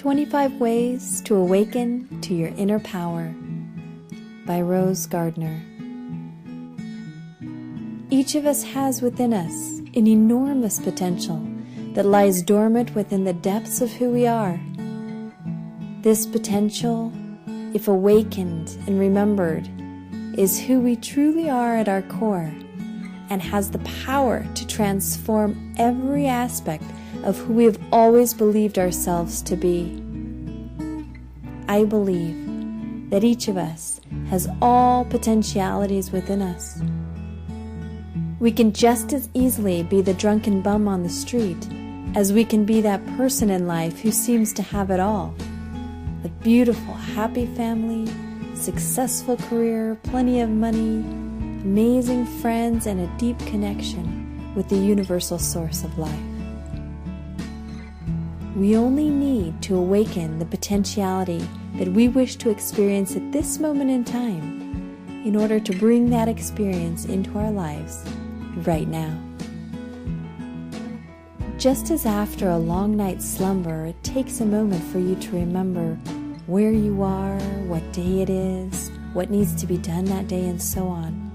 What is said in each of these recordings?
25 Ways to Awaken to Your Inner Power by Rose Gardner. Each of us has within us an enormous potential that lies dormant within the depths of who we are. This potential, if awakened and remembered, is who we truly are at our core and has the power to transform every aspect of who we have always believed ourselves to be. I believe that each of us has all potentialities within us. We can just as easily be the drunken bum on the street as we can be that person in life who seems to have it all. A beautiful, happy family, successful career, plenty of money, amazing friends, and a deep connection with the universal source of life. We only need to awaken the potentiality that we wish to experience at this moment in time in order to bring that experience into our lives right now. Just as after a long night's slumber, it takes a moment for you to remember where you are, what day it is, what needs to be done that day, and so on.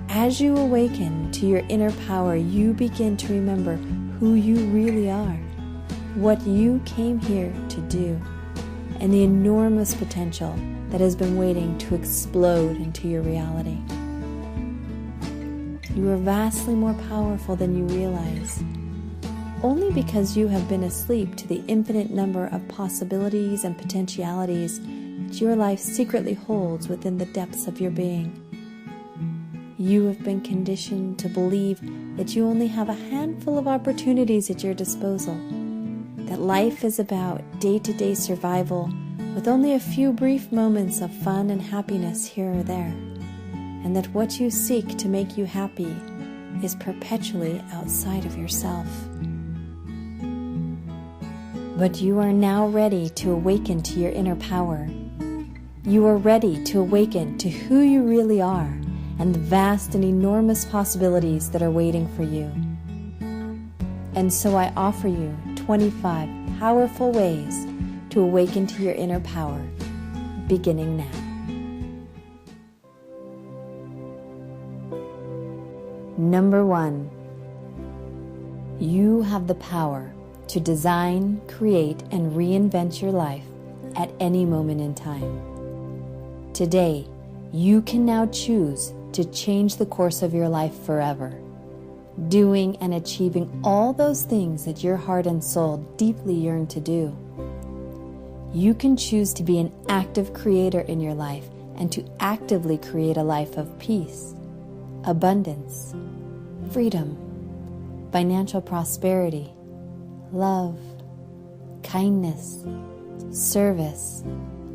As you awaken to your inner power, you begin to remember who you really are, what you came here to do, and the enormous potential that has been waiting to explode into your reality. You are vastly more powerful than you realize, only because you have been asleep to the infinite number of possibilities and potentialities that your life secretly holds within the depths of your being. You have been conditioned to believe that you only have a handful of opportunities at your disposal, that life is about day-to-day survival with only a few brief moments of fun and happiness here or there, and that what you seek to make you happy is perpetually outside of yourself. But you are now ready to awaken to your inner power. You are ready to awaken to who you really are and the vast and enormous possibilities that are waiting for you. And so I offer you 25 powerful ways to awaken to your inner power, beginning now. Number 1, you have the power to design, create, and reinvent your life at any moment in time. Today, you can now choose to change the course of your life forever, doing and achieving all those things that your heart and soul deeply yearn to do. You can choose to be an active creator in your life and to actively create a life of peace, abundance, freedom, financial prosperity, love, kindness, service,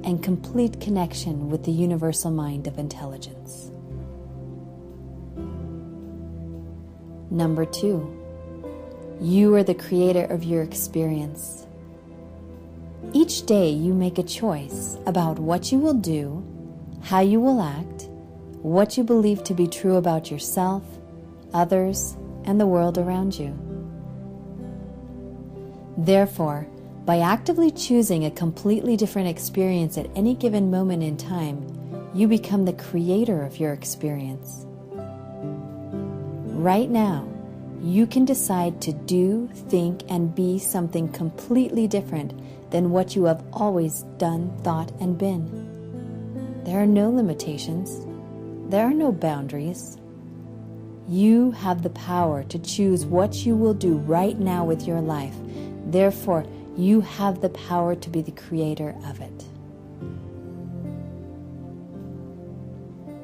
and complete connection with the universal mind of intelligence. Number 2, you are the creator of your experience. Each day you make a choice about what you will do, how you will act, what you believe to be true about yourself, others, and the world around you. Therefore, by actively choosing a completely different experience at any given moment in time, you become the creator of your experience. Right now, you can decide to do, think, and be something completely different than what you have always done, thought, and been. There are no limitations. There are no boundaries. You have the power to choose what you will do right now with your life. Therefore, you have the power to be the creator of it.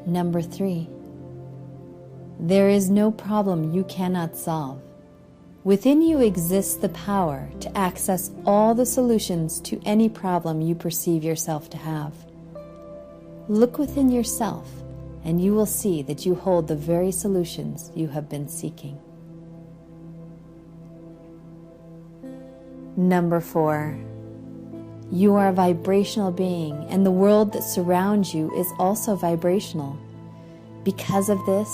Number 3, there is no problem you cannot solve. Within you exists the power to access all the solutions to any problem you perceive yourself to have. Look within yourself, and you will see that you hold the very solutions you have been seeking. Number 4, you are a vibrational being, and the world that surrounds you is also vibrational. Because of this,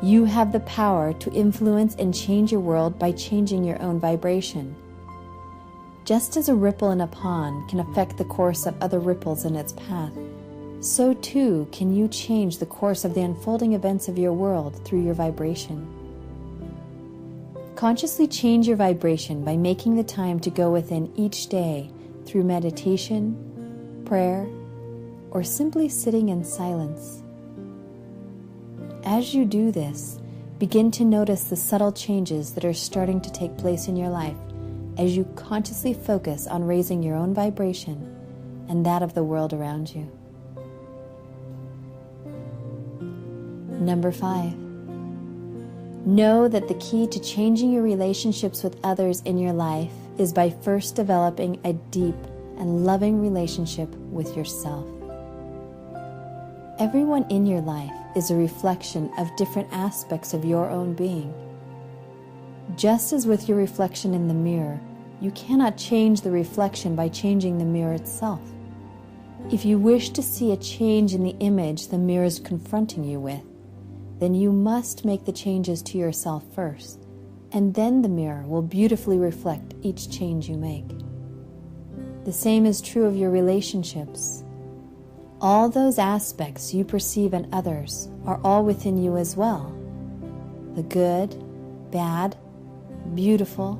you have the power to influence and change your world by changing your own vibration. Just as a ripple in a pond can affect the course of other ripples in its path, so too can you change the course of the unfolding events of your world through your vibration. Consciously change your vibration by making the time to go within each day through meditation, prayer, or simply sitting in silence. As you do this, begin to notice the subtle changes that are starting to take place in your life as you consciously focus on raising your own vibration and that of the world around you. Number 5. Know that the key to changing your relationships with others in your life is by first developing a deep and loving relationship with yourself. Everyone in your life is a reflection of different aspects of your own being. Just as with your reflection in the mirror, you cannot change the reflection by changing the mirror itself. If you wish to see a change in the image the mirror is confronting you with, then you must make the changes to yourself first, and then the mirror will beautifully reflect each change you make. The same is true of your relationships. All those aspects you perceive in others are all within you as well. The good, bad, beautiful,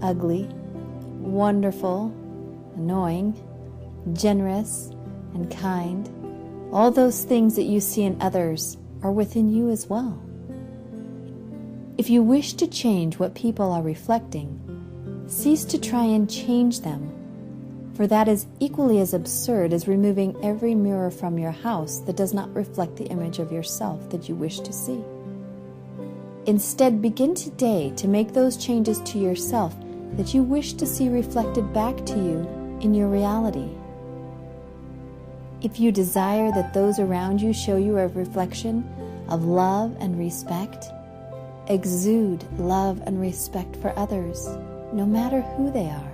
ugly, wonderful, annoying, generous, and kind, all those things that you see in others are within you as well. If you wish to change what people are reflecting, cease to try and change them, for that is equally as absurd as removing every mirror from your house that does not reflect the image of yourself that you wish to see. Instead, begin today to make those changes to yourself that you wish to see reflected back to you in your reality. If you desire that those around you show you a reflection of love and respect, exude love and respect for others, no matter who they are.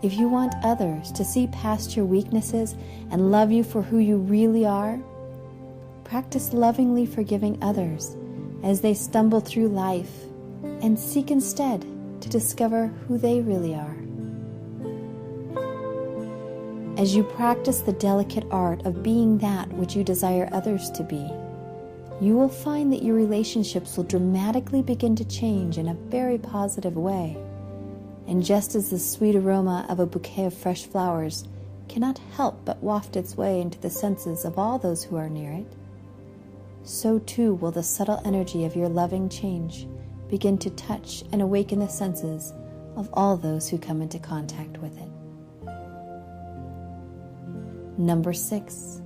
If you want others to see past your weaknesses and love you for who you really are, practice lovingly forgiving others as they stumble through life and seek instead to discover who they really are. As you practice the delicate art of being that which you desire others to be, you will find that your relationships will dramatically begin to change in a very positive way. And just as the sweet aroma of a bouquet of fresh flowers cannot help but waft its way into the senses of all those who are near it, so too will the subtle energy of your loving change begin to touch and awaken the senses of all those who come into contact with it. Number 6.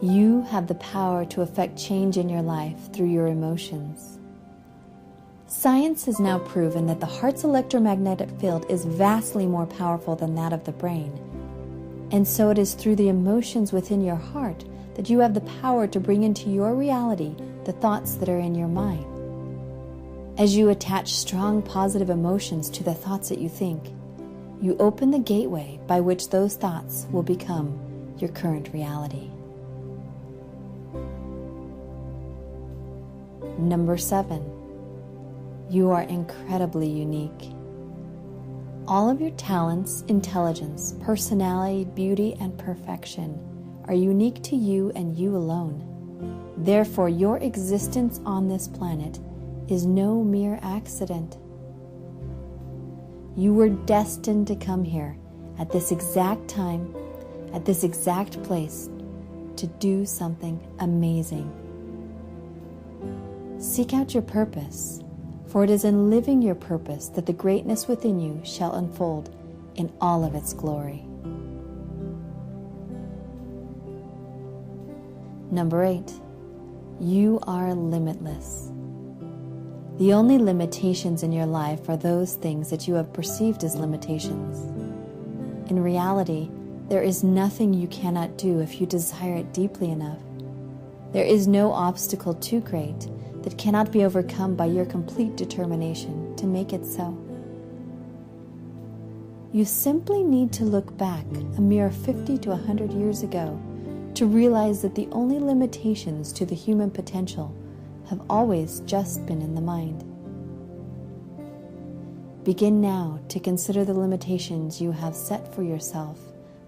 You have the power to affect change in your life through your emotions. Science has now proven that the heart's electromagnetic field is vastly more powerful than that of the brain, and so it is through the emotions within your heart that you have the power to bring into your reality the thoughts that are in your mind. As you attach strong positive emotions to the thoughts that you think, you open the gateway by which those thoughts will become your current reality. Number 7. You are incredibly unique. All of your talents, intelligence, personality, beauty, and perfection are unique to you and you alone. Therefore, your existence on this planet is no mere accident. You were destined to come here at this exact time, at this exact place, to do something amazing. Seek out your purpose, for it is in living your purpose that the greatness within you shall unfold in all of its glory. Number 8. You are limitless. The only limitations in your life are those things that you have perceived as limitations. In reality, there is nothing you cannot do if you desire it deeply enough. There is no obstacle too great that cannot be overcome by your complete determination to make it so. You simply need to look back a mere 50 to 100 years ago to realize that the only limitations to the human potential have always just been in the mind. Begin now to consider the limitations you have set for yourself,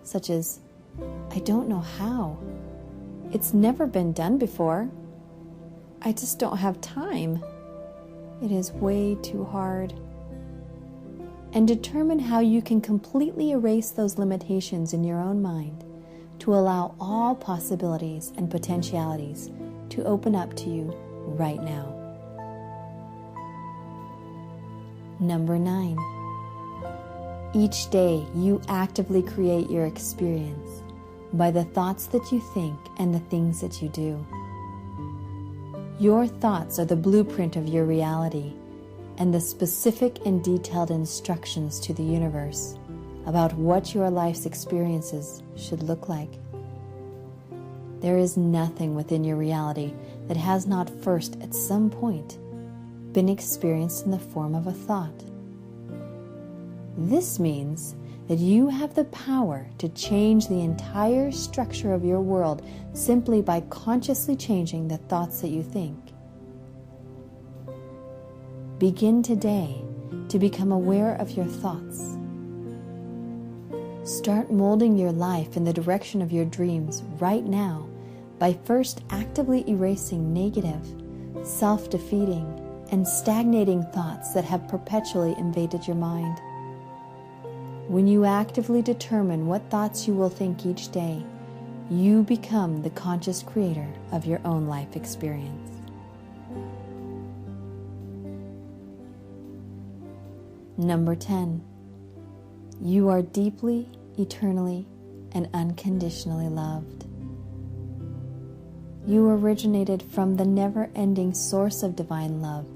such as, I don't know how. It's never been done before. I just don't have time. It is way too hard. And determine how you can completely erase those limitations in your own mind to allow all possibilities and potentialities to open up to you right now. Number 9. Each day you actively create your experience by the thoughts that you think and the things that you do. Your thoughts are the blueprint of your reality and the specific and detailed instructions to the universe about what your life's experiences should look like. There is nothing within your reality that has not first at some point been experienced in the form of a thought. This means that you have the power to change the entire structure of your world simply by consciously changing the thoughts that you think. Begin today to become aware of your thoughts. Start molding your life in the direction of your dreams right now by first actively erasing negative, self-defeating, and stagnating thoughts that have perpetually invaded your mind. When you actively determine what thoughts you will think each day, you become the conscious creator of your own life experience. Number 10. You are deeply, eternally, and unconditionally loved. You originated from the never-ending source of divine love,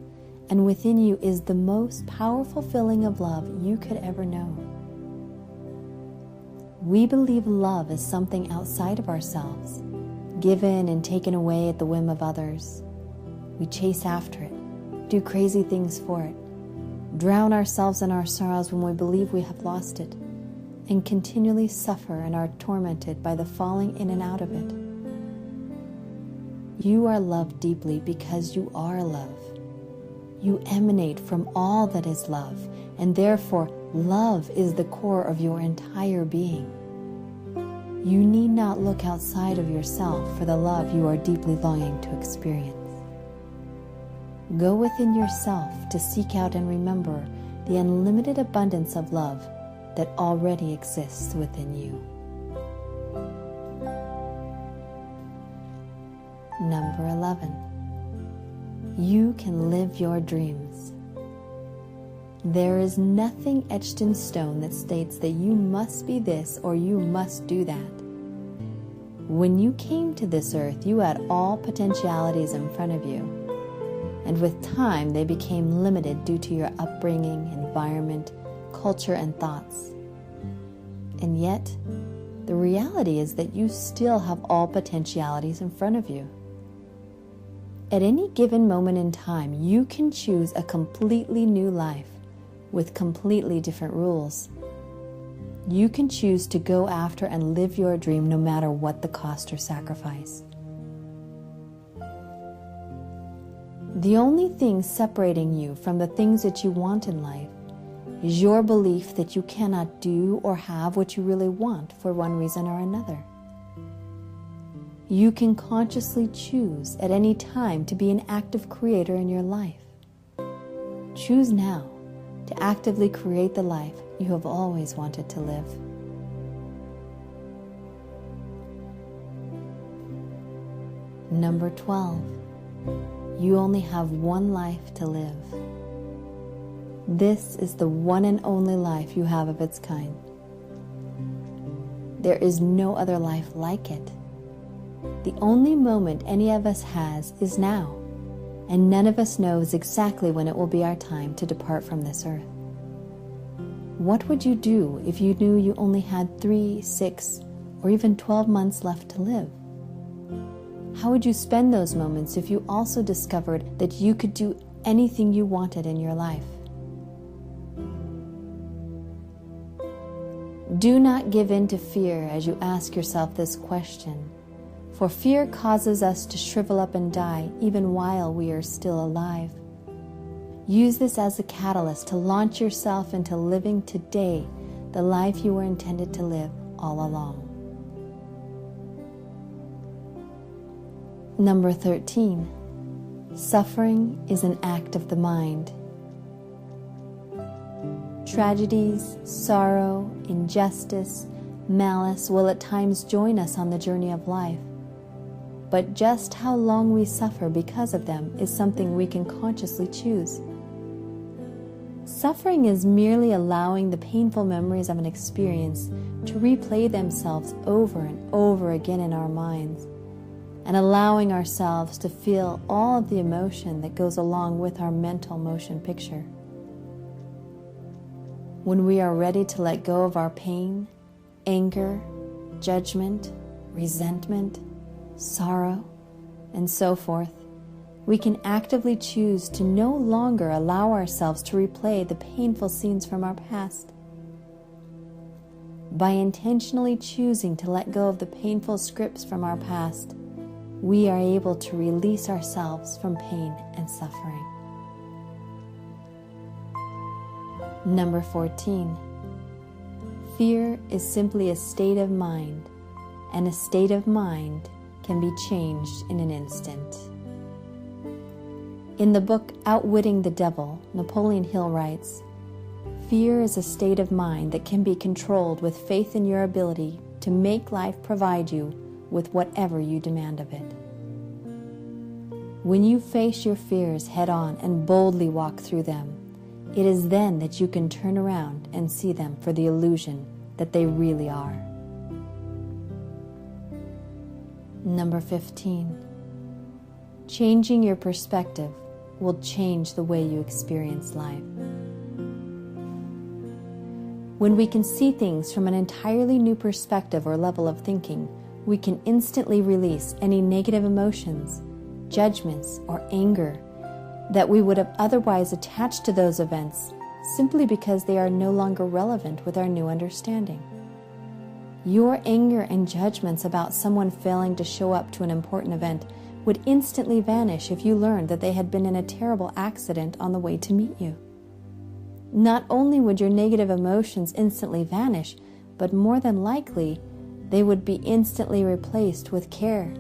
and within you is the most powerful feeling of love you could ever know. We believe love is something outside of ourselves, given and taken away at the whim of others. We chase after it, do crazy things for it, drown ourselves in our sorrows when we believe we have lost it, and continually suffer and are tormented by the falling in and out of it. You are loved deeply because you are love. You emanate from all that is love, and therefore love is the core of your entire being. You need not look outside of yourself for the love you are deeply longing to experience. Go within yourself to seek out and remember the unlimited abundance of love that already exists within you. Number 11. You can live your dreams. There is nothing etched in stone that states that you must be this or you must do that. When you came to this earth, you had all potentialities in front of you, and with time they became limited due to your upbringing, environment, culture, and thoughts. And yet, the reality is that you still have all potentialities in front of you. At any given moment in time, you can choose a completely new life with completely different rules. You can choose to go after and live your dream no matter what the cost or sacrifice. The only thing separating you from the things that you want in life is your belief that you cannot do or have what you really want for one reason or another. You can consciously choose at any time to be an active creator in your life. Choose now to actively create the life you have always wanted to live. Number 12. You only have one life to live. This is the one and only life you have of its kind. There is no other life like it. The only moment any of us has is now, and none of us knows exactly when it will be our time to depart from this earth. What would you do if you knew you only had 3, 6, or even 12 months left to live? How would you spend those moments if you also discovered that you could do anything you wanted in your life? Do not give in to fear as you ask yourself this question, for fear causes us to shrivel up and die even while we are still alive. Use this as a catalyst to launch yourself into living today the life you were intended to live all along. Number 13. Suffering is an act of the mind. Tragedies, sorrow, injustice, malice will at times join us on the journey of life. But just how long we suffer because of them is something we can consciously choose. Suffering is merely allowing the painful memories of an experience to replay themselves over and over again in our minds, and allowing ourselves to feel all of the emotion that goes along with our mental motion picture. When we are ready to let go of our pain, anger, judgment, resentment, sorrow, and so forth, we can actively choose to no longer allow ourselves to replay the painful scenes from our past. By intentionally choosing to let go of the painful scripts from our past, we are able to release ourselves from pain and suffering. Number 14. Fear is simply a state of mind, and a state of mind can be changed in an instant. In the book Outwitting the Devil, Napoleon Hill writes, "Fear is a state of mind that can be controlled with faith in your ability to make life provide you with whatever you demand of it." When you face your fears head on and boldly walk through them, it is then that you can turn around and see them for the illusion that they really are. Number 15. Changing your perspective will change the way you experience life. When we can see things from an entirely new perspective or level of thinking, we can instantly release any negative emotions, judgments, or anger that we would have otherwise attached to those events simply because they are no longer relevant with our new understanding. Your anger and judgments about someone failing to show up to an important event would instantly vanish if you learned that they had been in a terrible accident on the way to meet you. Not only would your negative emotions instantly vanish, but more than likely, they would be instantly replaced with care,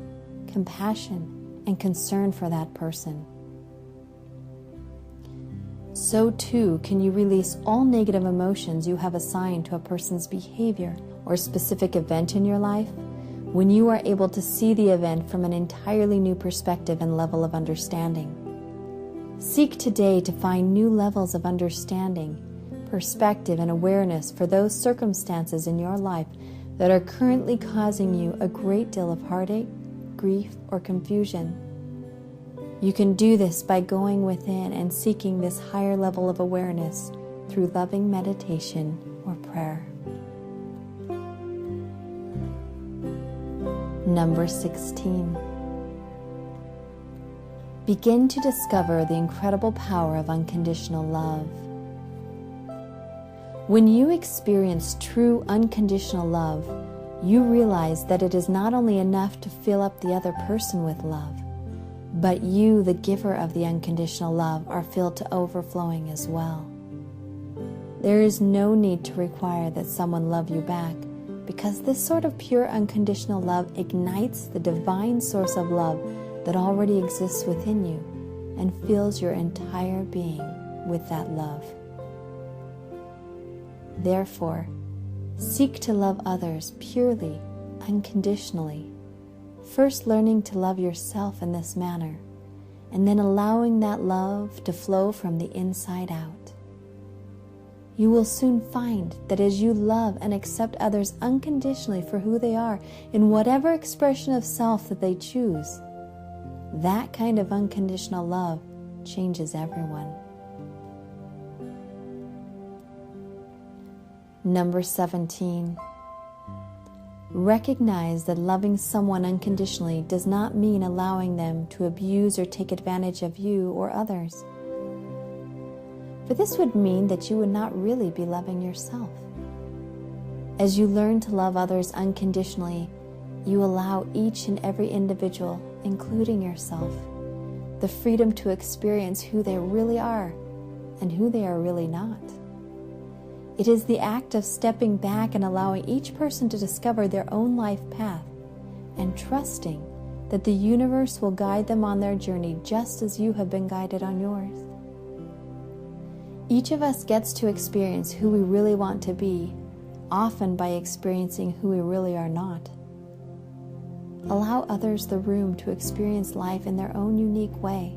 compassion, and concern for that person. So too can you release all negative emotions you have assigned to a person's behavior or specific event in your life when you are able to see the event from an entirely new perspective and level of understanding. Seek today to find new levels of understanding, perspective, and awareness for those circumstances in your life that are currently causing you a great deal of heartache, grief, or confusion. You can do this by going within and seeking this higher level of awareness through loving meditation or prayer. Number 16. Begin to discover the incredible power of unconditional love. When you experience true unconditional love, you realize that it is not only enough to fill up the other person with love, but you, the giver of the unconditional love, are filled to overflowing as well. There is no need to require that someone love you back, because this sort of pure unconditional love ignites the divine source of love that already exists within you and fills your entire being with that love. Therefore, seek to love others purely, unconditionally, first learning to love yourself in this manner, and then allowing that love to flow from the inside out. You will soon find that as you love and accept others unconditionally for who they are, in whatever expression of self that they choose, that kind of unconditional love changes everyone. Number 17. Recognize that loving someone unconditionally does not mean allowing them to abuse or take advantage of you or others. For this would mean that you would not really be loving yourself. As you learn to love others unconditionally, you allow each and every individual, including yourself, the freedom to experience who they really are and who they are really not. It is the act of stepping back and allowing each person to discover their own life path and trusting that the universe will guide them on their journey just as you have been guided on yours. Each of us gets to experience who we really want to be, often by experiencing who we really are not. Allow others the room to experience life in their own unique way,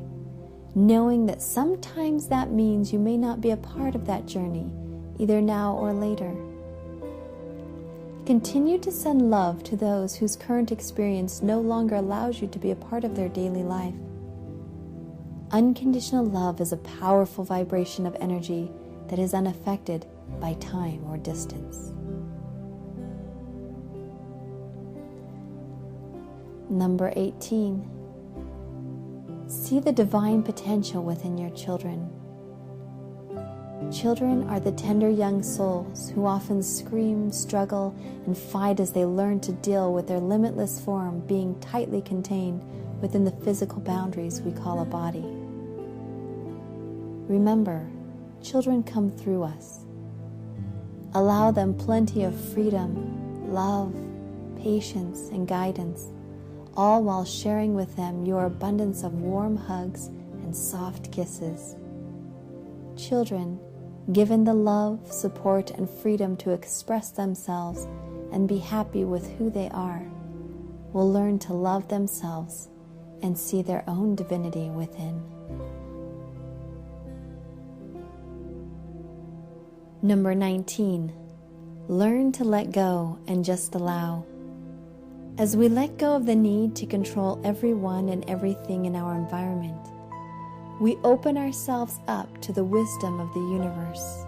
knowing that sometimes that means you may not be a part of that journey, either now or later. Continue to send love to those whose current experience no longer allows you to be a part of their daily life. Unconditional love is a powerful vibration of energy that is unaffected by time or distance. Number 18. See the divine potential within your children. Children are the tender young souls who often scream, struggle, and fight as they learn to deal with their limitless form being tightly contained within the physical boundaries we call a body. Remember, children come through us. Allow them plenty of freedom, love, patience, and guidance, all while sharing with them your abundance of warm hugs and soft kisses. Children, given the love, support, and freedom to express themselves and be happy with who they are, will learn to love themselves and see their own divinity within. Number 19. Learn to let go and just allow. As we let go of the need to control everyone and everything in our environment, we open ourselves up to the wisdom of the universe.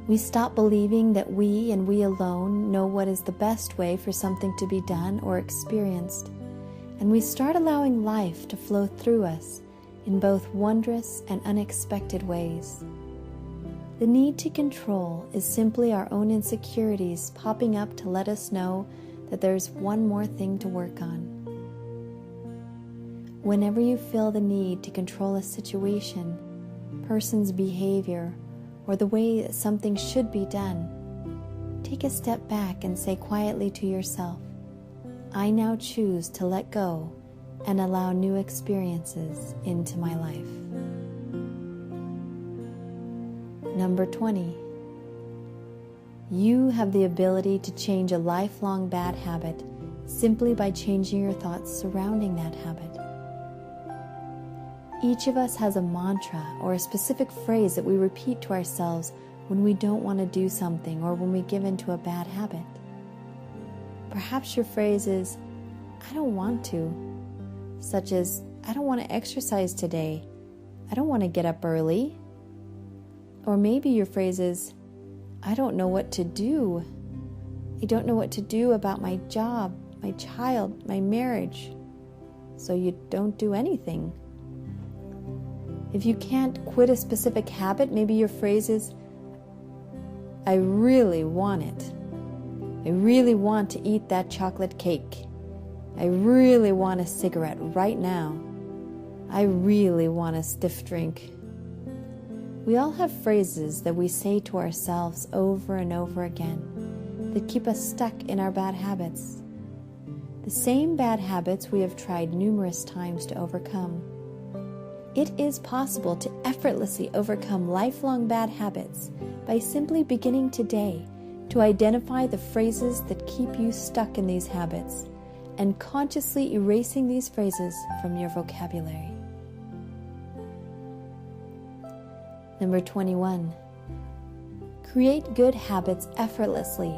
We stop believing that we and we alone know what is the best way for something to be done or experienced, and we start allowing life to flow through us in both wondrous and unexpected ways. The need to control is simply our own insecurities popping up to let us know that there's one more thing to work on. Whenever you feel the need to control a situation, person's behavior, or the way that something should be done, take a step back and say quietly to yourself, I now choose to let go and allow new experiences into my life. Number 20. You have the ability to change a lifelong bad habit simply by changing your thoughts surrounding that habit. Each of us has a mantra or a specific phrase that we repeat to ourselves when we don't want to do something or when we give into a bad habit. Perhaps your phrase is, I don't want to, such as, I don't want to exercise today, I don't want to get up early. Or maybe your phrase is, I don't know what to do. I don't know what to do about my job, my child, my marriage. So you don't do anything. If you can't quit a specific habit, maybe your phrase is, I really want it. I really want to eat that chocolate cake. I really want a cigarette right now. I really want a stiff drink. We all have phrases that we say to ourselves over and over again that keep us stuck in our bad habits. The same bad habits we have tried numerous times to overcome. It is possible to effortlessly overcome lifelong bad habits by simply beginning today to identify the phrases that keep you stuck in these habits and consciously erasing these phrases from your vocabulary. Number 21. Create good habits effortlessly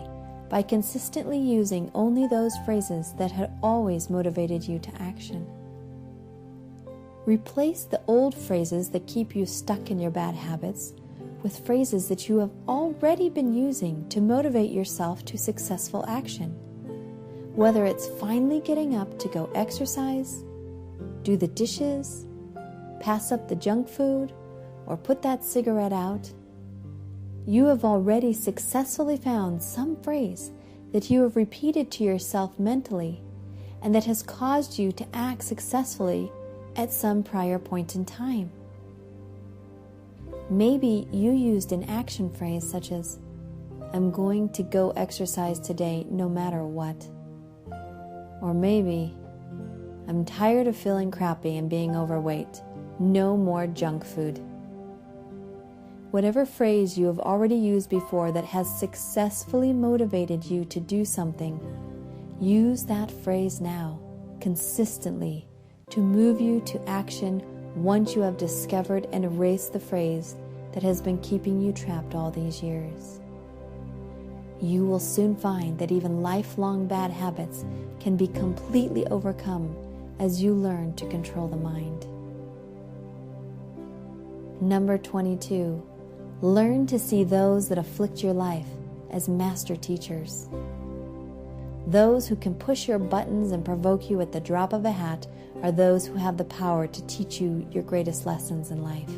by consistently using only those phrases that had always motivated you to action. Replace the old phrases that keep you stuck in your bad habits with phrases that you have already been using to motivate yourself to successful action. Whether it's finally getting up to go exercise, do the dishes, pass up the junk food, or put that cigarette out, you have already successfully found some phrase that you have repeated to yourself mentally and that has caused you to act successfully at some prior point in time. Maybe you used an action phrase such as, "I'm going to go exercise today no matter what." Or maybe, "I'm tired of feeling crappy and being overweight. No more junk food." Whatever phrase you have already used before that has successfully motivated you to do something, use that phrase now, consistently, to move you to action once you have discovered and erased the phrase that has been keeping you trapped all these years. You will soon find that even lifelong bad habits can be completely overcome as you learn to control the mind. Number 22, learn to see those that afflict your life as master teachers. Those who can push your buttons and provoke you at the drop of a hat are those who have the power to teach you your greatest lessons in life.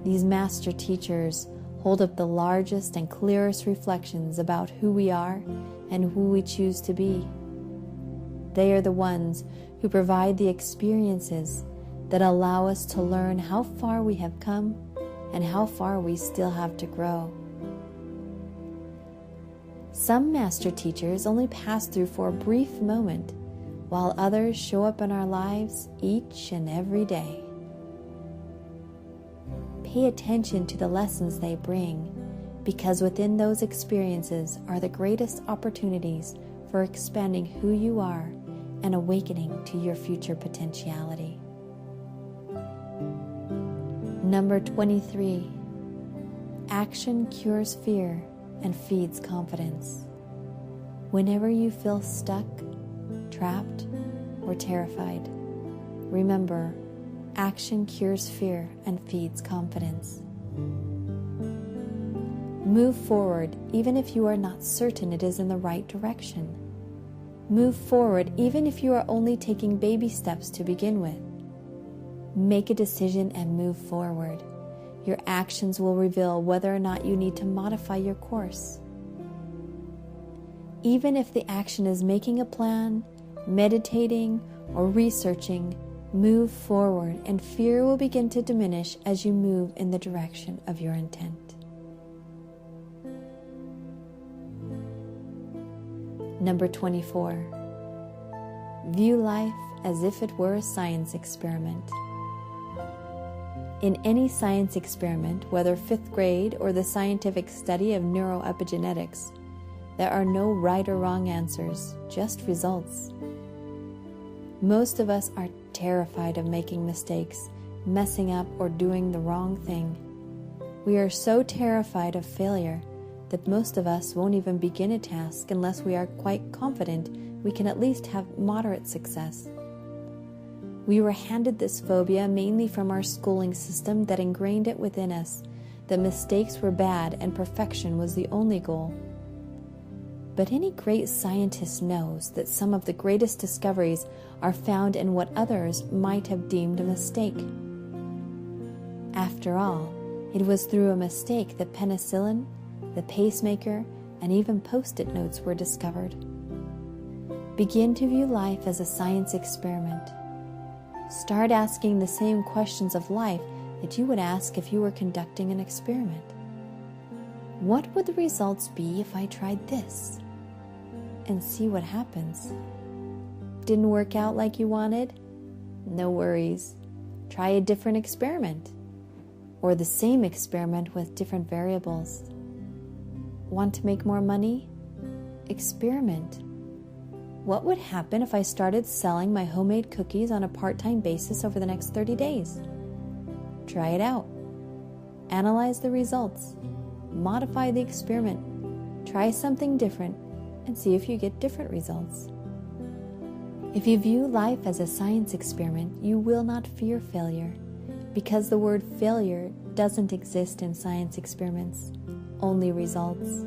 These master teachers hold up the largest and clearest reflections about who we are and who we choose to be. They are the ones who provide the experiences that allow us to learn how far we have come and how far we still have to grow. Some master teachers only pass through for a brief moment, while others show up in our lives each and every day. Pay attention to the lessons they bring, because within those experiences are the greatest opportunities for expanding who you are and awakening to your future potentiality. Number 23, action cures fear and feeds confidence. Whenever you feel stuck, trapped, or terrified, remember, action cures fear and feeds confidence. Move forward even if you are not certain it is in the right direction. Move forward even if you are only taking baby steps to begin with. Make a decision and move forward. Your actions will reveal whether or not you need to modify your course. Even if the action is making a plan, meditating, or researching, move forward and fear will begin to diminish as you move in the direction of your intent. Number 24, view life as if it were a science experiment. In any science experiment, whether 5th grade or the scientific study of neuroepigenetics, there are no right or wrong answers, just results. Most of us are terrified of making mistakes, messing up, or doing the wrong thing. We are so terrified of failure that most of us won't even begin a task unless we are quite confident we can at least have moderate success. We were handed this phobia mainly from our schooling system that ingrained it within us that mistakes were bad and perfection was the only goal. But any great scientist knows that some of the greatest discoveries are found in what others might have deemed a mistake. After all, it was through a mistake that penicillin, the pacemaker, and even post-it notes were discovered. Begin to view life as a science experiment. Start asking the same questions of life that you would ask if you were conducting an experiment. What would the results be if I tried this? And see what happens. Didn't work out like you wanted? No worries. Try a different experiment, or the same experiment with different variables. Want to make more money? Experiment. What would happen if I started selling my homemade cookies on a part-time basis over the next 30 days? Try it out. Analyze the results. Modify the experiment. Try something different and see if you get different results. If you view life as a science experiment, you will not fear failure, because the word failure doesn't exist in science experiments, only results.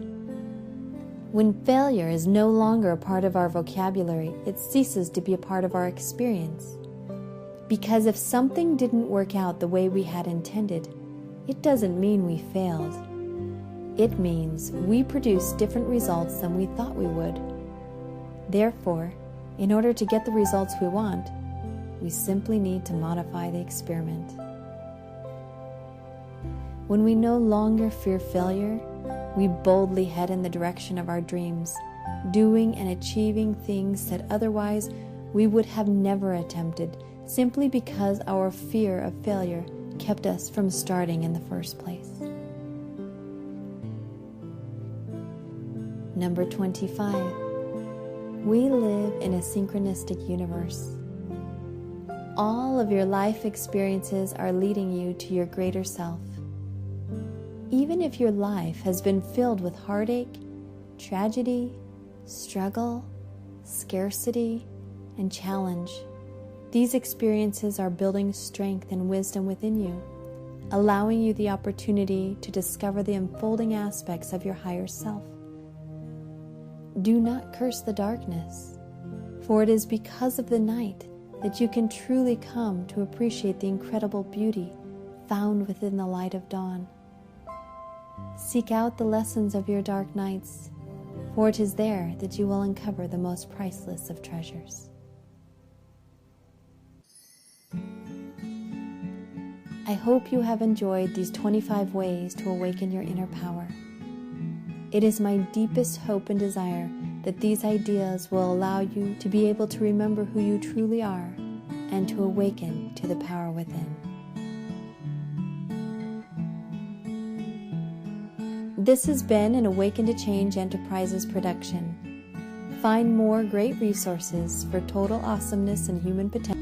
When failure is no longer a part of our vocabulary, it ceases to be a part of our experience. Because if something didn't work out the way we had intended, it doesn't mean we failed. It means we produced different results than we thought we would. Therefore, in order to get the results we want, we simply need to modify the experiment. When we no longer fear failure, we boldly head in the direction of our dreams, doing and achieving things that otherwise we would have never attempted, simply because our fear of failure kept us from starting in the first place. Number 25. We live in a synchronistic universe. All of your life experiences are leading you to your greater self. Even if your life has been filled with heartache, tragedy, struggle, scarcity, and challenge, these experiences are building strength and wisdom within you, allowing you the opportunity to discover the unfolding aspects of your higher self. Do not curse the darkness, for it is because of the night that you can truly come to appreciate the incredible beauty found within the light of dawn. Seek out the lessons of your dark nights, for it is there that you will uncover the most priceless of treasures. I hope you have enjoyed these 25 ways to awaken your inner power. It is my deepest hope and desire that these ideas will allow you to be able to remember who you truly are and to awaken to the power within. This has been an Awaken to Change Enterprises production. Find more great resources for total awesomeness and human potential